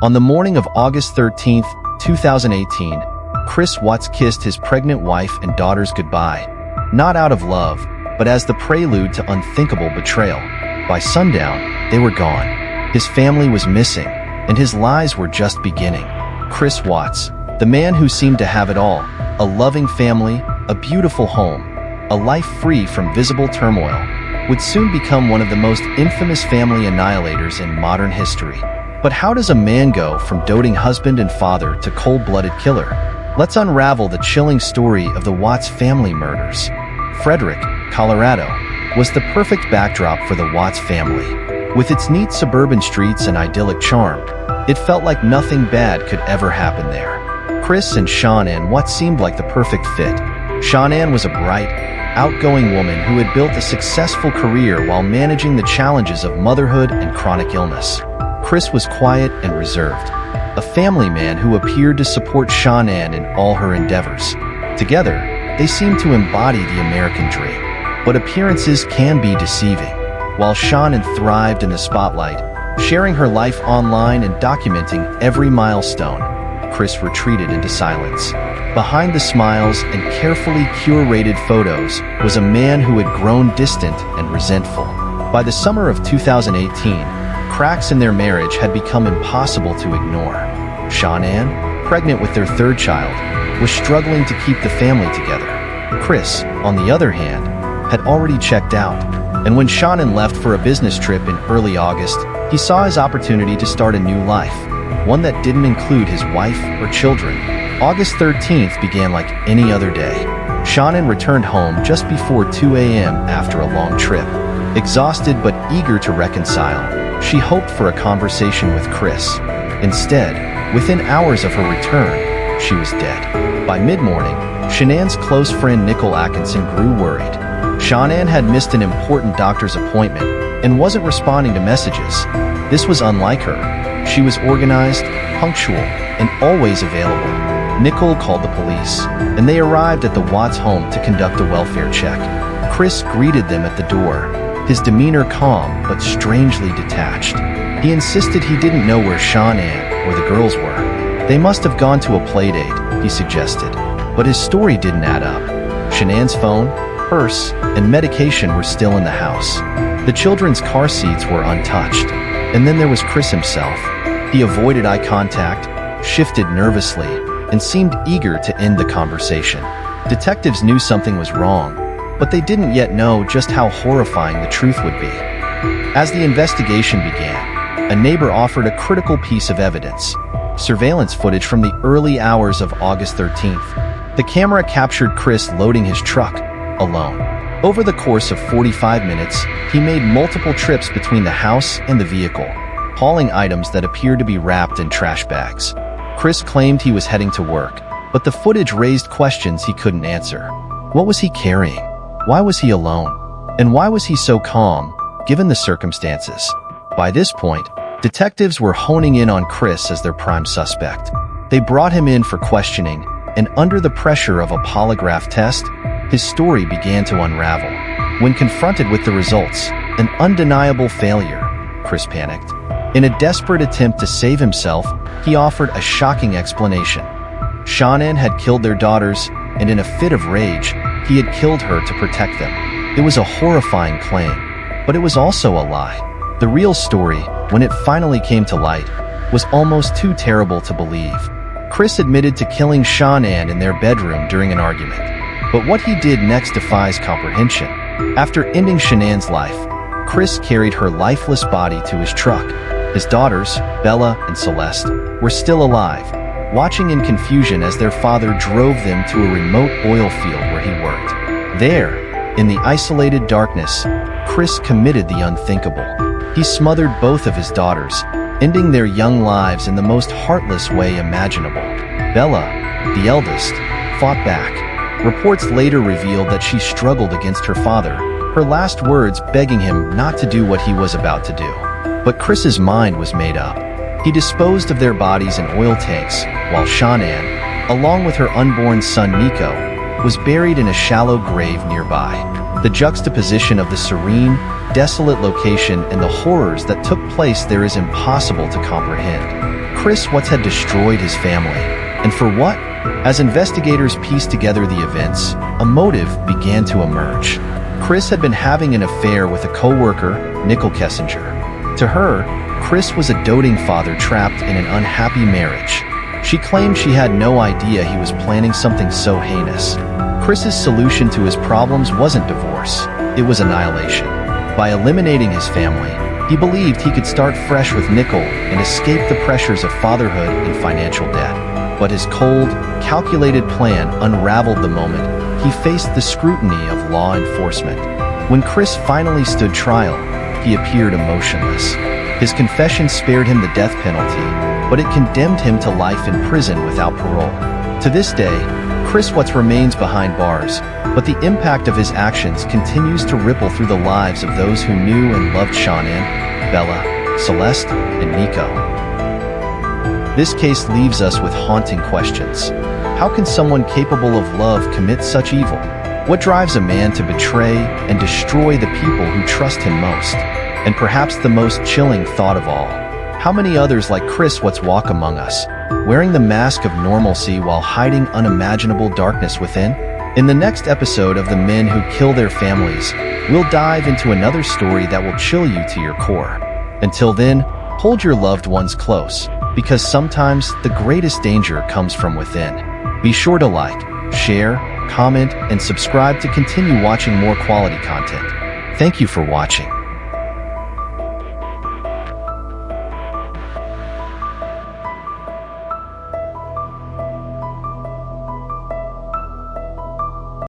On the morning of August 13th, 2018, Chris Watts kissed his pregnant wife and daughters goodbye, not out of love, but as the prelude to unthinkable betrayal. By sundown, they were gone. His family was missing, and his lies were just beginning. Chris Watts, the man who seemed to have it all, a loving family, a beautiful home, a life free from visible turmoil, would soon become one of the most infamous family annihilators in modern history. But how does a man go from doting husband and father to cold-blooded killer? Let's unravel the chilling story of the Watts family murders. Frederick, Colorado, was the perfect backdrop for the Watts family. With its neat suburban streets and idyllic charm, it felt like nothing bad could ever happen there. Chris and Shanann Watts seemed like the perfect fit. Shanann was a bright, outgoing woman who had built a successful career while managing the challenges of motherhood and chronic illness. Chris was quiet and reserved, a family man who appeared to support Shanann in all her endeavors. Together, they seemed to embody the American dream. But appearances can be deceiving. While Shanann thrived in the spotlight, sharing her life online and documenting every milestone, Chris retreated into silence. Behind the smiles and carefully curated photos was a man who had grown distant and resentful. By the summer of 2018, cracks in their marriage had become impossible to ignore. Shanann, pregnant with their third child, was struggling to keep the family together. Chris, on the other hand, had already checked out, and when Shanann left for a business trip in early August, he saw his opportunity to start a new life, one that didn't include his wife or children. August 13th began like any other day. Shanann returned home just before 2 a.m. after a long trip. Exhausted but eager to reconcile, she hoped for a conversation with Chris. Instead, within hours of her return, she was dead. By mid-morning, Shanann's close friend Nicole Atkinson grew worried. Shanann had missed an important doctor's appointment and wasn't responding to messages. This was unlike her. She was organized, punctual, and always available. Nicole called the police, and they arrived at the Watts home to conduct a welfare check. Chris greeted them at the door, his demeanor calm but strangely detached. He insisted he didn't know where Shanann or the girls were. They must have gone to a playdate, he suggested. But his story didn't add up. Shanann's phone, purse, and medication were still in the house. The children's car seats were untouched. And then there was Chris himself. He avoided eye contact, shifted nervously, and seemed eager to end the conversation. Detectives knew something was wrong, but they didn't yet know just how horrifying the truth would be. As the investigation began, a neighbor offered a critical piece of evidence: surveillance footage from the early hours of August 13th. The camera captured Chris loading his truck, alone. Over the course of 45 minutes, he made multiple trips between the house and the vehicle, hauling items that appeared to be wrapped in trash bags. Chris claimed he was heading to work, but the footage raised questions he couldn't answer. What was he carrying? Why was he alone? And why was he so calm, given the circumstances? By this point, detectives were honing in on Chris as their prime suspect. They brought him in for questioning, and under the pressure of a polygraph test, his story began to unravel. When confronted with the results, an undeniable failure, Chris panicked. In a desperate attempt to save himself, he offered a shocking explanation. Shanann had killed their daughters, and in a fit of rage, he had killed her to protect them. It was a horrifying claim, but it was also a lie. The real story, when it finally came to light, was almost too terrible to believe. Chris admitted to killing Shanann in their bedroom during an argument. But what he did next defies comprehension. After ending Shanann's life, Chris carried her lifeless body to his truck. His daughters, Bella and Celeste, were still alive, watching in confusion as their father drove them to a remote oil field where he worked. There, in the isolated darkness, Chris committed the unthinkable. He smothered both of his daughters, ending their young lives in the most heartless way imaginable. Bella, the eldest, fought back. Reports later revealed that she struggled against her father, her last words begging him not to do what he was about to do. But Chris's mind was made up. He disposed of their bodies in oil tanks, while Shanann, along with her unborn son Nico, was buried in a shallow grave nearby. The juxtaposition of the serene, desolate location and the horrors that took place there is impossible to comprehend. Chris Watts had destroyed his family. And for what? As investigators pieced together the events, a motive began to emerge. Chris had been having an affair with a co-worker, Nicole Kessinger. To her, Chris was a doting father trapped in an unhappy marriage. She claimed she had no idea he was planning something so heinous. Chris's solution to his problems wasn't divorce, it was annihilation. By eliminating his family, he believed he could start fresh with Nicole and escape the pressures of fatherhood and financial debt. But his cold, calculated plan unraveled the moment he faced the scrutiny of law enforcement. When Chris finally stood trial, he appeared emotionless. His confession spared him the death penalty, but it condemned him to life in prison without parole. To this day, Chris Watts remains behind bars, but the impact of his actions continues to ripple through the lives of those who knew and loved Shannon, Bella, Celeste, and Nico. This case leaves us with haunting questions. How can someone capable of love commit such evil? What drives a man to betray and destroy the people who trust him most? And perhaps the most chilling thought of all, how many others like Chris Watts walk among us, wearing the mask of normalcy while hiding unimaginable darkness within? In the next episode of The Men Who Kill Their Families, we'll dive into another story that will chill you to your core. Until then, hold your loved ones close, because sometimes the greatest danger comes from within. Be sure to like, share, comment, and subscribe to continue watching more quality content. Thank you for watching.